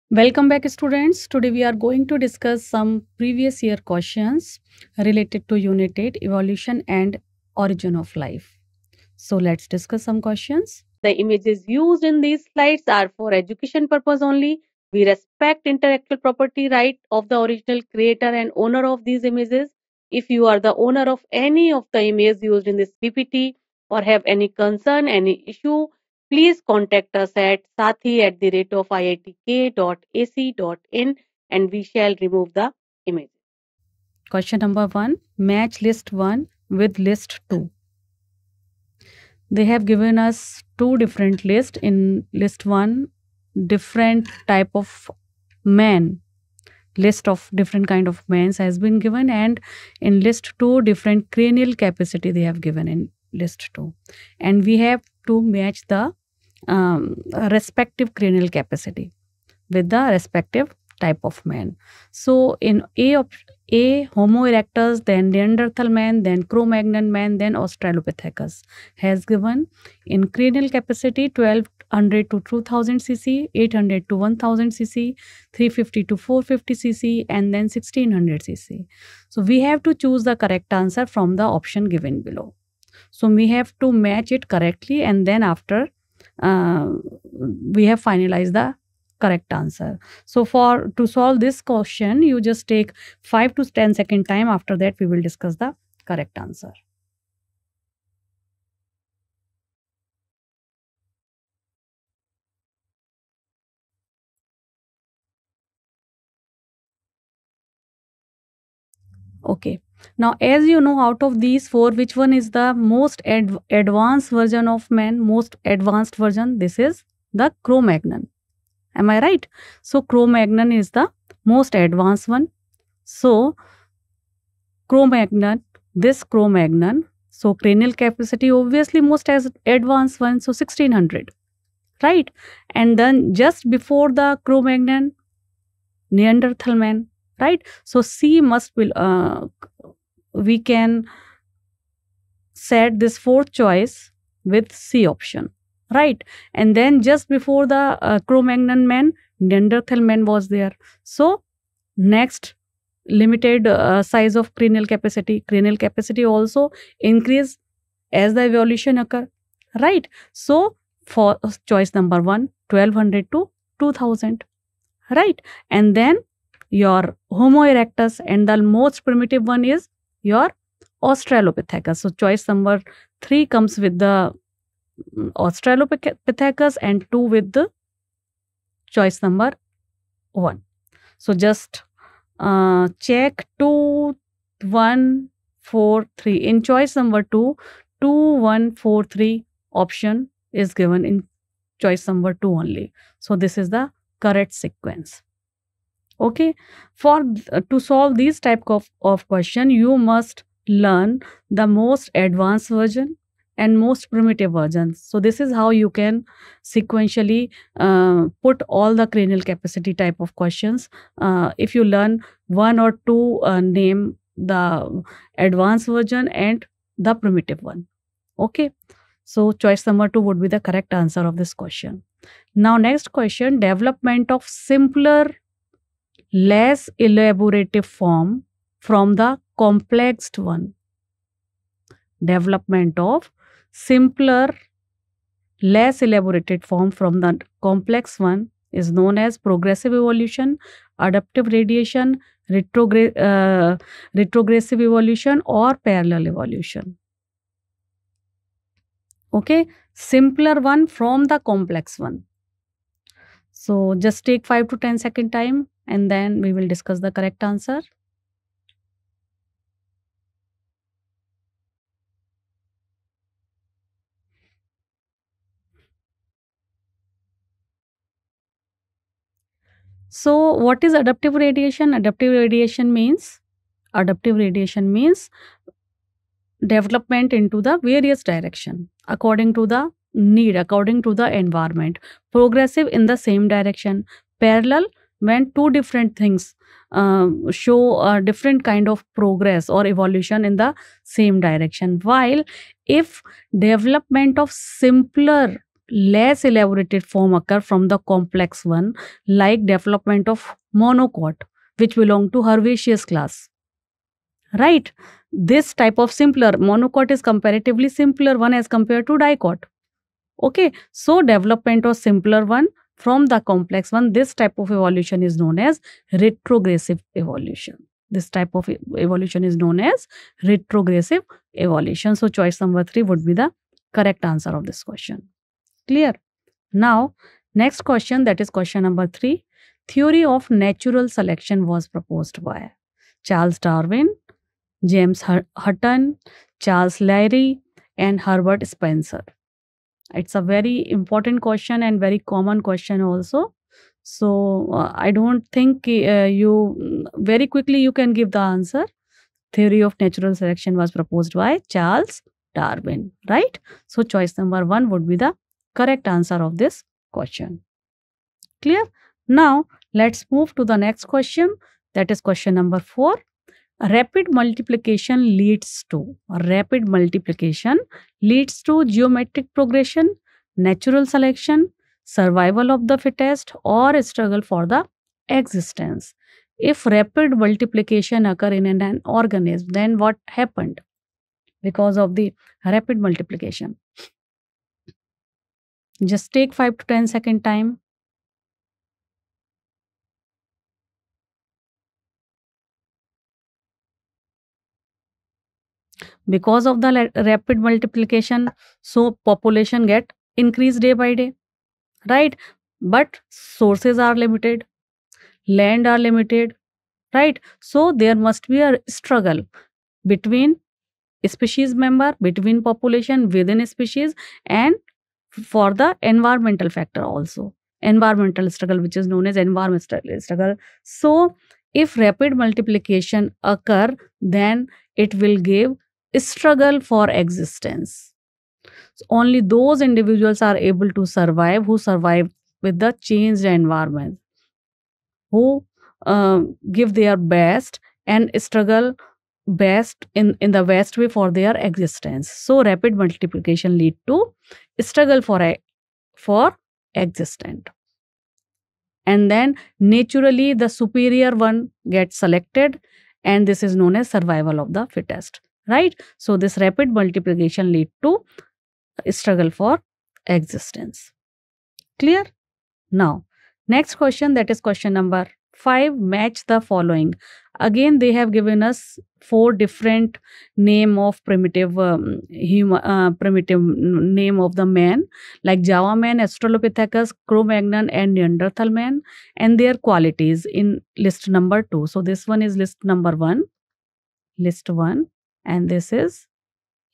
Welcome back, students. Today we are going to discuss some previous year questions related to Unit 8 Evolution and Origin of Life. So let's discuss some questions. The images used in these slides are for education purpose only. We respect intellectual property right of the original creator and owner of these images. If you are the owner of any of the images used in this PPT or have any concern, any issue, please contact us at sathi@iitk.ac.in and we shall remove the image. Question number 1. Match list 1 with list 2. They have given us two different lists. In list 1, different type of man. List of different kind of mans has been given, and in list 2 different cranial capacity they have given in list 2, and we have to match the respective cranial capacity with the respective type of man. So in A, Homo erectus, then Neanderthal man, then Cro-Magnon man, then Australopithecus has given in cranial capacity 1200 to 2000 cc, 800 to 1000 cc, 350 to 450 cc, and then 1600 cc. So we have to choose the correct answer from the option given below. So we have to match it correctly, and then after we have finalized the correct answer. So to solve this question, you just take 5 to 10 second time. After that, we will discuss the correct answer. Okay. Now, as you know, out of these four, which one is the most advanced version of man? Most advanced version. This is the Cro-Magnon. Am I right? So Cro-Magnon is the most advanced one. So Cro-Magnon, this Cro-Magnon, so cranial capacity obviously most as advanced one, so 1600, right? And then just before the Cro-Magnon, Neanderthal man, right? So C must be, we can set this fourth choice with C option, right? And then just before the Cro-Magnon man, Neanderthal man was there. So next, limited size of cranial capacity also increase as the evolution occur, right? So for choice number 1, 1200 to 2000, right? And then your Homo erectus, and the most primitive one is your Australopithecus. So choice number 3 comes with the Australopithecus and 2 with the choice number 1. So just check 2, 1, 4, 3. In choice number 2, 2, 1, 4, 3 option is given in choice number 2 only. So this is the correct sequence. Okay. To solve these type of question, you must learn the most advanced version and most primitive versions. So this is how you can sequentially put all the cranial capacity type of questions. If you learn one or two, name the advanced version and the primitive one. Okay. So choice number 2 would be the correct answer of this question. Now next question, development of simpler, less elaborative form from the complexed one. Development of simpler, less elaborated form from the complex one is known as progressive evolution, adaptive radiation, retrogressive evolution, or parallel evolution. Okay, simpler one from the complex one. So just take 5 to 10 second time, and then we will discuss the correct answer. So what is adaptive radiation? Adaptive radiation means development into the various direction according to the need, according to the environment. Progressive in the same direction. Parallel when two different things show a different kind of progress or evolution in the same direction. While if development of simpler less elaborated form occur from the complex one, like development of monocot, which belong to Herbaceous class. Right? This type of simpler monocot is comparatively simpler one as compared to dicot. Okay, so development of simpler one from the complex one, this type of evolution is known as retrogressive evolution. This type of evolution is known as retrogressive evolution. So choice number 3 would be the correct answer of this question. Clear? Now, next question, that is question number 3. Theory of natural selection was proposed by Charles Darwin, James Hutton, Charles Lyell, and Herbert Spencer. It's a very important question and very common question also. So I don't think you very quickly you can give the answer. Theory of natural selection was proposed by Charles Darwin, right? So choice number 1 would be the correct answer of this question. Clear? Now let's move to the next question, that is question number 4. Rapid multiplication leads to geometric progression, natural selection, survival of the fittest, or struggle for the existence. If rapid multiplication occur in an organism, then what happened because of the rapid multiplication? Just take 5 to 10 second time. Because of the rapid multiplication, so population get increased day by day, right? But sources are limited, land are limited, right? So there must be a struggle between species member, between population, within species, and for the environmental factor also, environmental struggle, which is known as environmental struggle. So if rapid multiplication occur, then it will give struggle for existence. So only those individuals are able to survive who survive with the changed environment, who give their best and struggle best in the best way for their existence. So rapid multiplication lead to struggle for existence, and then naturally the superior one gets selected, and this is known as survival of the fittest, right? So this rapid multiplication lead to struggle for existence. Clear? Now next question, that is question number 5. Match the following. Again they have given us 4 different name of primitive primitive name of the man, like Java man, Australopithecus, Cro-Magnon, and Neanderthal man, and their qualities in list number 2. So this one is list number 1, and this is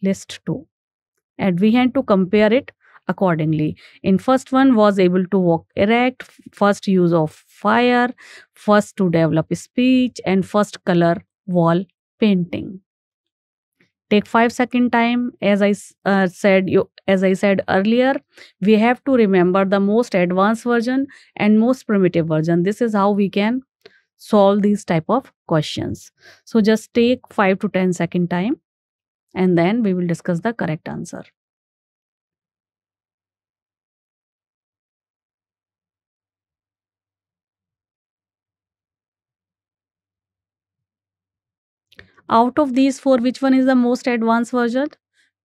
list 2, and we had to compare it accordingly. In first one, was able to walk erect, first use of fire, first to develop speech, and first color wall painting. Take 5-second time. As I said earlier, we have to remember the most advanced version and most primitive version. This is how we can solve these type of questions. So just take 5 to 10-second time, and then we will discuss the correct answer. Out of these 4, which one is the most advanced version?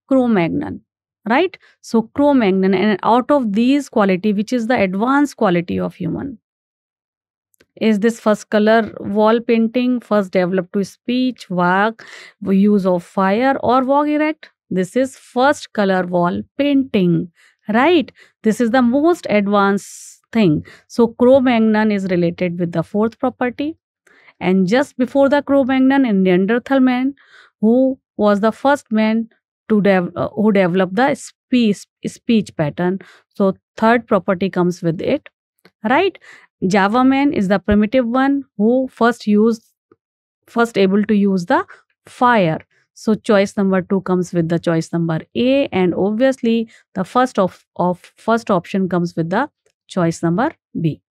Cro-Magnon, right? So Cro-Magnon, and out of these quality, which is the advanced quality of human? Is this first color wall painting, first developed to speech, walk, use of fire, or walk erect? This is first color wall painting, right? This is the most advanced thing. So Cro-Magnon is related with the 4th property. And just before the Cro-Magnon, in Neanderthal man, who was the first man to who developed the speech pattern. So 3rd property comes with it, right? Java man is the primitive one who first able to use the fire. So choice number 2 comes with the choice number A, and obviously the first option comes with the choice number B.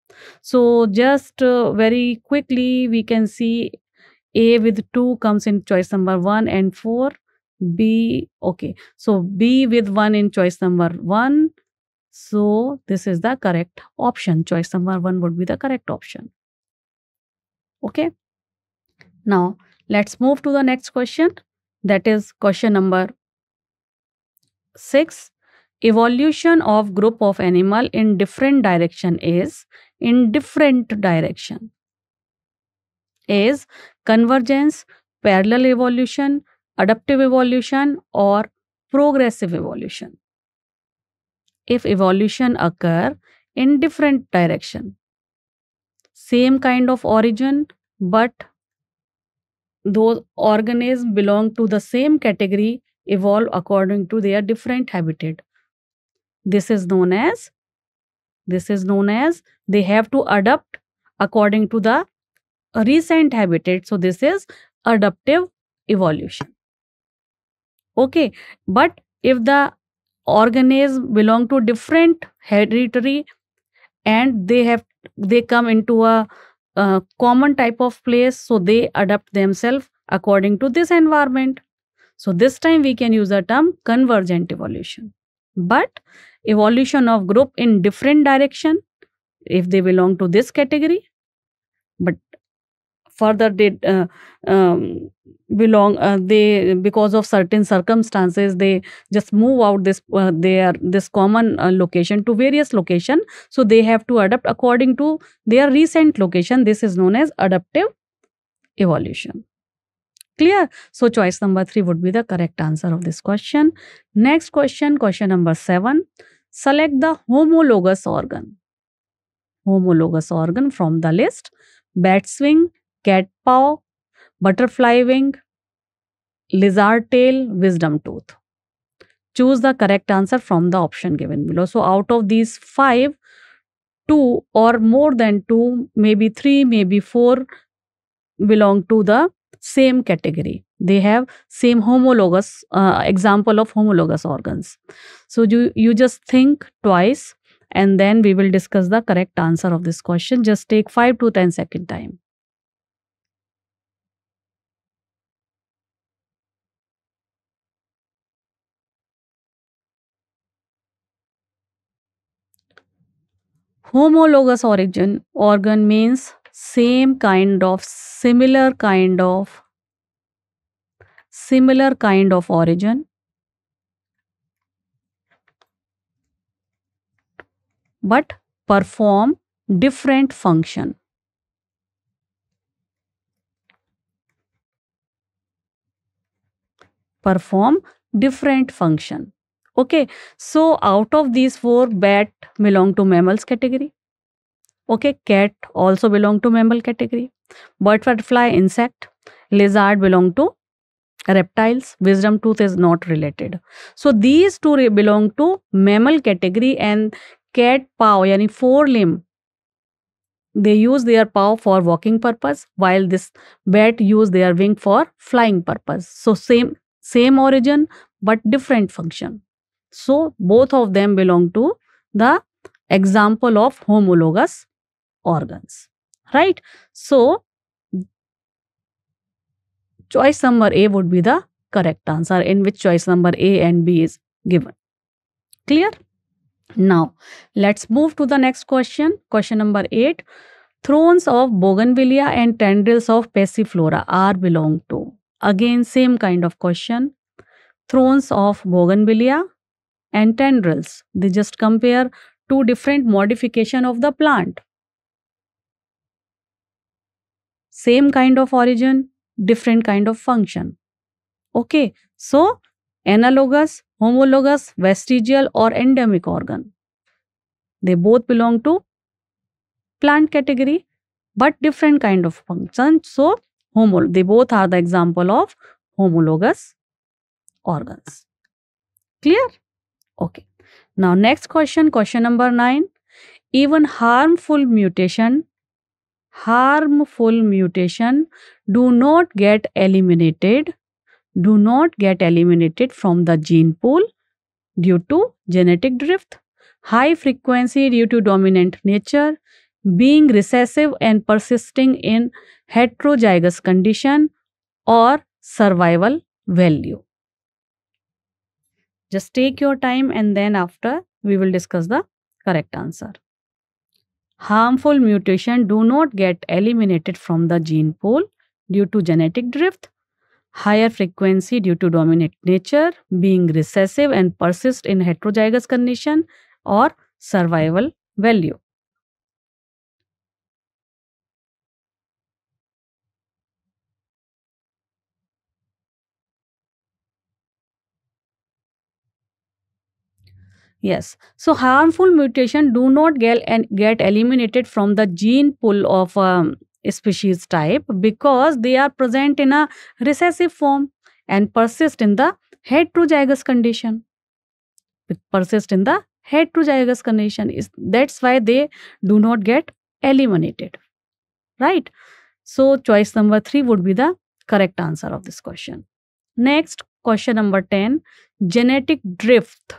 So just very quickly we can see A with 2 comes in choice number 1 and 4. B, okay. So B with 1 in choice number 1. So this is the correct option. Choice number 1 would be the correct option. Okay. Now let's move to the next question. That is question number 6. Evolution of group of animal in different direction is convergence, parallel evolution, adaptive evolution, or progressive evolution. If evolution occur in different direction, same kind of origin, but those organisms belong to the same category evolve according to their different habitat. This is known as they have to adapt according to the recent habitat. So this is adaptive evolution. Okay, but if the organism belong to different hereditary and they come into a common type of place, so they adapt themselves according to this environment. So this time we can use the term convergent evolution. But evolution of group in different direction, if they belong to this category, but further they they because of certain circumstances they just move out this common location to various location, so they have to adapt according to their recent location. This is known as adaptive evolution. Clear? So choice number 3 would be the correct answer of this question. Next question, question number 7. Select the homologous organ from the list: bat's wing, cat paw, butterfly wing, lizard tail, wisdom tooth. Choose the correct answer from the option given below. So out of these 5, 2 or more than 2, maybe 3, maybe 4 belong to the same category. They have same homologous example of homologous organs. So you just think twice and then we will discuss the correct answer of this question. Just take 5 to 10 second time. Homologous organ means similar kind of origin, but perform different function. Okay, so out of these 4, bat belong to mammals category. Okay, cat also belong to mammal category. Butterfly insect, lizard belong to reptiles, wisdom tooth is not related. So these 2 belong to mammal category, and cat paw yani 4 limb, they use their paw for walking purpose, while this bat use their wing for flying purpose. So same origin but different function. So both of them belong to the example of homologous organs, right? So choice number A would be the correct answer, in which choice number A and B is given. Clear? Now let's move to the next question. Question number 8. Thrones of Bougainvillea and tendrils of Passiflora are belong to. Again same kind of question. Thrones of Bougainvillea and tendrils, they just compare 2 different modification of the plant. Same kind of origin, different kind of function. Okay, so analogous, homologous, vestigial or endemic organ, they both belong to plant category but different kind of function. So they both are the example of homologous organs. Clear? Okay. Now next question, question number 9. Even harmful mutation do not get eliminated from the gene pool due to genetic drift, high frequency due to dominant nature, being recessive and persisting in heterozygous condition, or survival value. Just take your time and then after we will discuss the correct answer. Harmful mutation do not get eliminated from the gene pool due to genetic drift, higher frequency due to dominant nature, being recessive and persist in heterozygous condition, or survival value. Yes. So harmful mutation do not get eliminated from the gene pool of species type because they are present in a recessive form and persist in the heterozygous condition. Persist in the heterozygous condition. That's why they do not get eliminated. Right? So choice number 3 would be the correct answer of this question. Next, question number 10. Genetic drift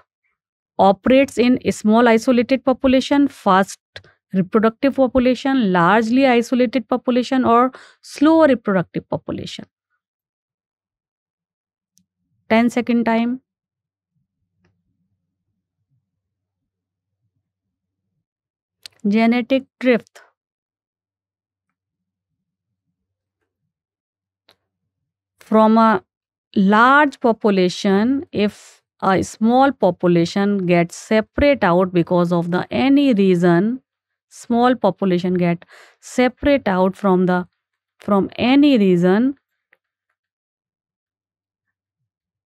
operates in a small isolated population, fast reproductive population, largely isolated population, or slow reproductive population. 10-second time. Genetic drift. From a large population, if a small population gets separate out because of the any reason, small population get separate out from any reason,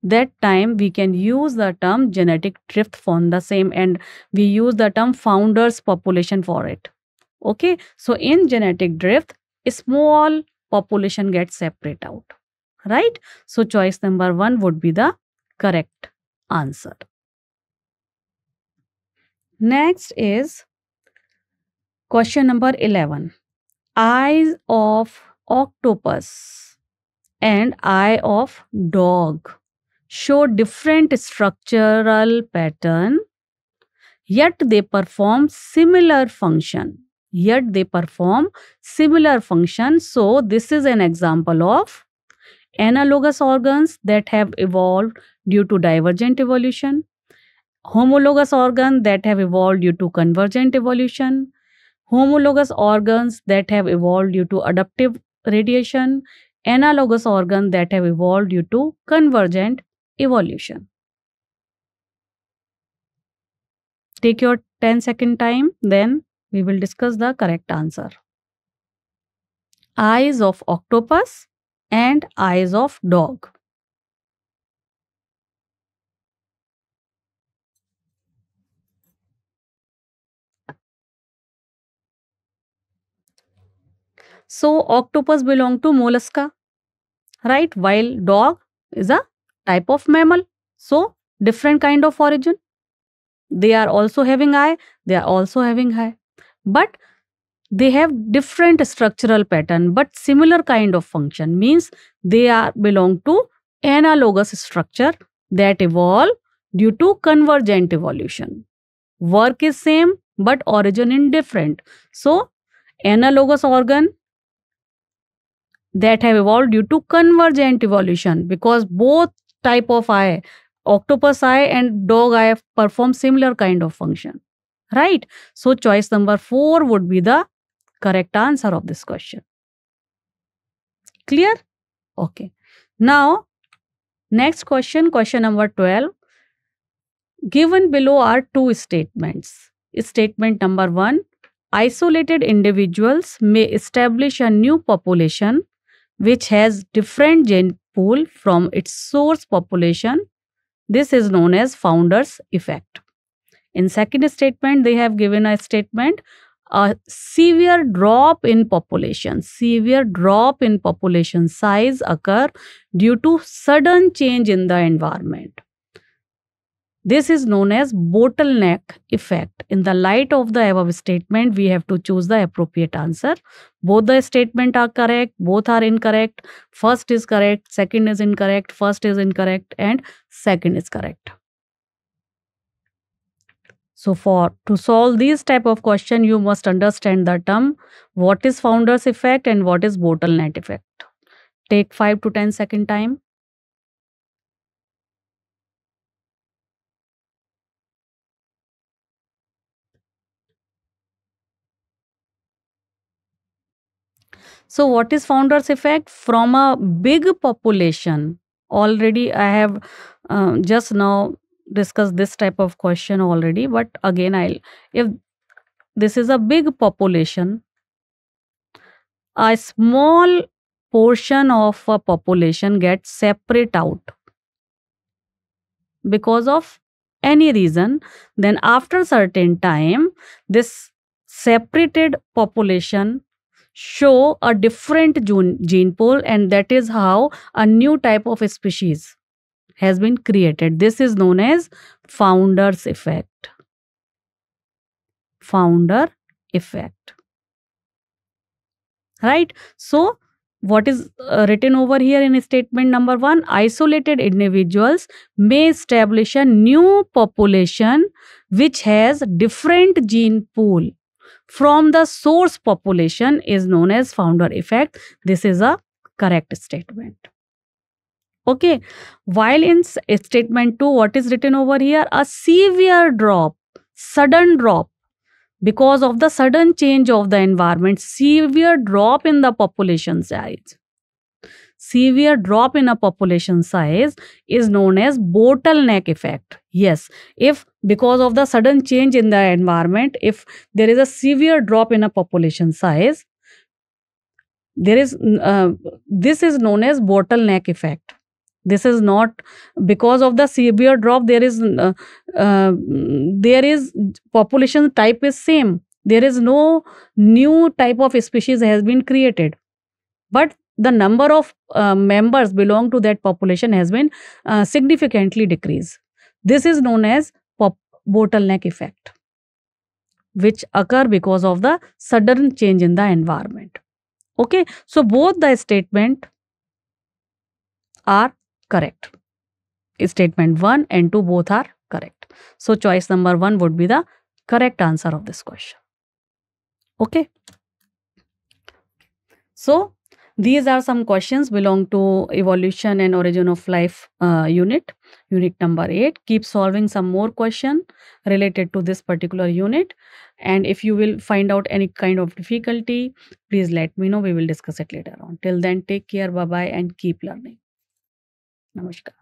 that time we can use the term genetic drift from the same, and we use the term founders population for it. Okay, so in genetic drift, a small population gets separate out, right? So choice number 1 would be the correct answer. Next is question number 11. Eyes of octopus and eye of dog show different structural pattern, yet they perform similar function. So this is an example of analogous organs that have evolved due to divergent evolution, homologous organs that have evolved due to convergent evolution, homologous organs that have evolved due to adaptive radiation, analogous organs that have evolved due to convergent evolution. Take your 10-second time, then we will discuss the correct answer. Eyes of octopus and eyes of dog. So octopus belong to mollusca, right? While dog is a type of mammal. So different kind of origin. They are also having eye, they are also having eye. But they have different structural pattern but similar kind of function, means they are belong to analogous structure that evolve due to convergent evolution. Work is same but origin is different. So analogous organ that have evolved due to convergent evolution, because both type of eye, octopus eye and dog eye, perform similar kind of function, right? So choice number 4 would be the correct answer of this question. Clear? Okay. Now, next question, question number 12. Given below are two statements. Statement number 1, isolated individuals may establish a new population which has different gene pool from its source population. This is known as founder's effect. In second statement, they have given a statement, a severe drop in population size occur due to sudden change in the environment. This is known as bottleneck effect. In the light of the above statement, we have to choose the appropriate answer. Both the statement are correct, both are incorrect. First is correct, second is incorrect, first is incorrect, and second is correct. So to solve these type of question, you must understand the term what is founder's effect and what is bottleneck effect. Take 5 to 10-second time. So what is founder's effect? From a big population, already I have just now discussed this type of question already, but again if this is a big population, a small portion of a population gets separate out because of any reason, then after certain time this separated population show a different gene pool, and that is how a new type of species has been created. This is known as founder's effect. Founder effect, right? So what is written over here in statement number 1? Isolated individuals may establish a new population which has different gene pool from the source population is known as founder effect. This is a correct statement. Okay. While in statement 2, what is written over here? A severe drop, sudden drop because of the sudden change of the environment, severe drop in the population size. Severe drop in a population size is known as bottleneck effect. Yes, if because of the sudden change in the environment, if there is a severe drop in a population size, there is this is known as bottleneck effect. This is not because of the severe drop. There is population type is same. There is no new type of species has been created, but the number of members belong to that population has been significantly decreased. This is known as bottleneck effect, which occur because of the sudden change in the environment. Okay, so both the statement are correct. Statement 1 and 2 both are correct. So choice number 1 would be the correct answer of this question. Okay. So these are some questions belong to evolution and origin of life unit number 8. Keep solving some more question related to this particular unit, and if you will find out any kind of difficulty, please let me know. We will discuss it later on. Till then, take care, bye bye, and keep learning. Namaskar.